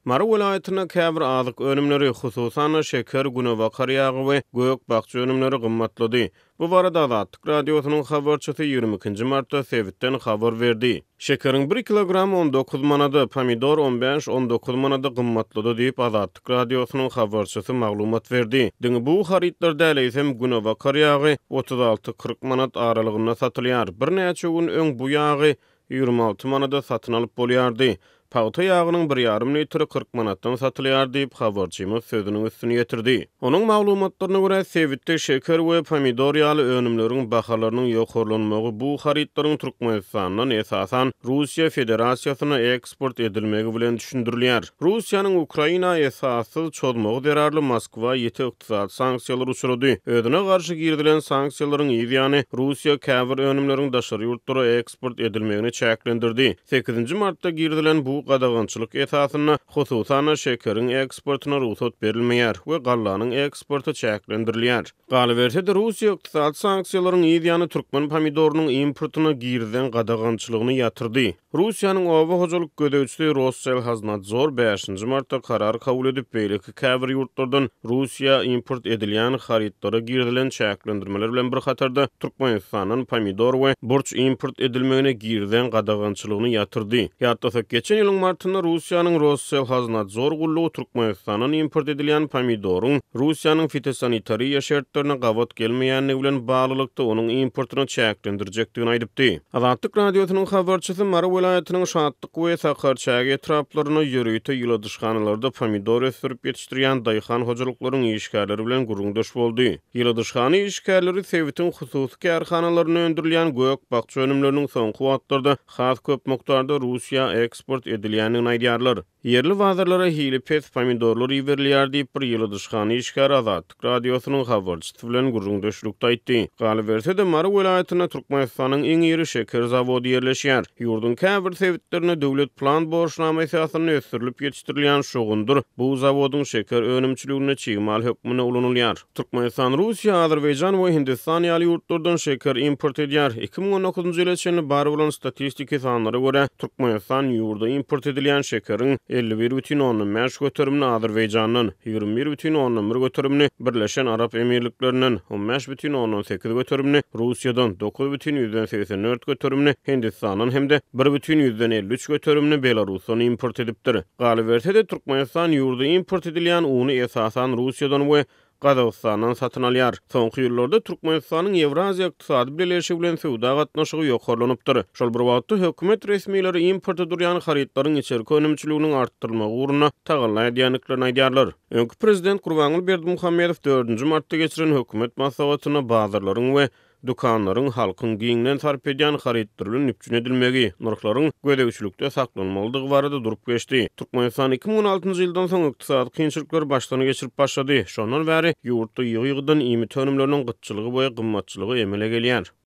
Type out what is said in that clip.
Mara welaýatyna käbir azyk önümleri, hususan şeker, günöwa karyagy we gök bakçy önümleri gymmatlady. Bu barada Azatlyk radiosynyň habarçysy 22 martda Sewitden habar berdi. Şekerin 1 kilogram 19 manada, pomidor 15-19 manada gymmatlady diýip Azatlyk radiosynyň habarçysy maglumat berdi. Diňe bu haritler däleýsem günöwa karyagy 36-40 manat aralygynda satylýar. Bir näçe gün öň bu ýagy 26 manada satyn alyp bolýardy. Paýta ýagynyň 1,5 litri 40 manatdan satylýar diýip habarçymyz sözüniň üstüne ýetirdi. Onuň maglumatlaryna görä Sewitde şeker we pomidor ýaly önümleriň bahalarynyň ýokurlanmagy bu haritlaryň Türkmenistanyň esasan Russiýa Federasiýasyna eksport edilmegi bilen düşündirilýär. Russiýanyň Ukraina esasy çolmagy derarly Moskwa ýeti ykdysady sanksiýalar uçurdy. Özüne garşy girdilen sanksiýalaryň ýygyny Russiýa käbir önümleriň daşary ýurtlara eksport edilmegini çäklendirdi. 8 martda girdilen bu gadagançylyk esasyna hususan şekerin eksportyna ruhsat berilmeýär we gallanyň eksporty çäklendirilýär. Galaberse de Russiýa ykdysady sanksiýalaryň ýygyny türkmen pomidorunyň importyna girden gadagançylygyny ýatyrdy. Russiýanyň owa hojalyk gödäwçisi Rosselshaznadzor 5 martda karar kabul edip beýleki käbir ýurtlardan Russiýa import edilýän haritlara girdilen çäklendirmeler bilen bir hatarda Türkmenistanyň pomidor we burç import edilmegine girden gadagançylygyny ýatyrdy. Ýatdasak geçen ýylyň martynda Russiýanyň Rosselshaznadzor gullugy Türkmenistanyň import edilýän pomidoruň Russiýanyň fitosanitariýa şertlerine gawat gelmeýänligi bilen baglylykda onuň importyny çäklendirjekdigini aýdypdy. Azatlyk radiosynyň habarçysy Mara welaýatynyň Şatlyk we Sakarçagy etraplaryna ýörüýte ýyladyşganalarda pomidor ösürip ýetişdirýän daýhan hojalyklaryň işgärleri bilen guruldaş boldy. Ýyladyşgany işgärleri Sewitiň hususy kärhanalaryna öndürilýän gök bakçy önümleriniň soňky wagtlarda has köp mokdarda Russiýa eksport edilýänini aýdýarlar. Yerli bazarlara hili pes pomidorlar ýerilýär diýip bir ýyladyşgany işgär Azatlyk radiosynyň habarçysy bilen guruldaşlykda aýtdy. Galaberse de Mara welaýatyna Türkmenistanyň iň ýeri şeker zawody ýerleşýär. Ýurdun käbir sewitlerine döwlet plan borçnama esasyny ösürilip ýetişdirilýän şogundur. Bu zawodyň şeker önümçiligine çygymal hökmüne ulanylýar. Türkmenistan, Russiýa, Azerbaýjan we Hindistan ýaly ýurtlardan şeker import edýär. 2019-njy ýyla çenli bar bolan statistiki sanlara görä Türkmenistan ýurda import edilýän şekeriň 51,5 götürümini Azerbaýjanyň, 21,1 götürümini Birleşen Arap Emirliklerinden, 15,8 götürümini Russiýadan, 9,84 götürümini Hindistanyň hemde 1,53 götürümini Belarusdan import edipdir. Galaberse de Türkmenistan ýurda import edilýän uny esasan Russiýadan we Gazagstandan satyn alýar. Soňky ýyllarda Türkmenistanyň Ewraziýa ykdysady birleşigi bilen sowda gatnaşygy ýokarlanypdyr. Şol bir wagtda hökümet resmiýetleri import edilýän haritlaryň içerki önümçiliginiň artdyrylmagy ugruna tagalla edýänliklerini aýdýarlar. Öňkü prezident Gurbanguly Berdimuhammedow 4 martda geçiren hökümet maslahatyna bazarlaryň we dukanlaryň halkyň giňinden sarp edýän haritlaryň üpçün edilmegi, narhlaryň gödäwçilikde saklanmalydygy barada durup geçdi. Türkmenistan 2016-njy ýyldan soň ykdysady kynçylyklar başlany geçirip başlady. Şondan bäri ýurtda ýygy-ýygydan ýymy önümleriniň gytçylygy we gymmatçylygy emele gelýär.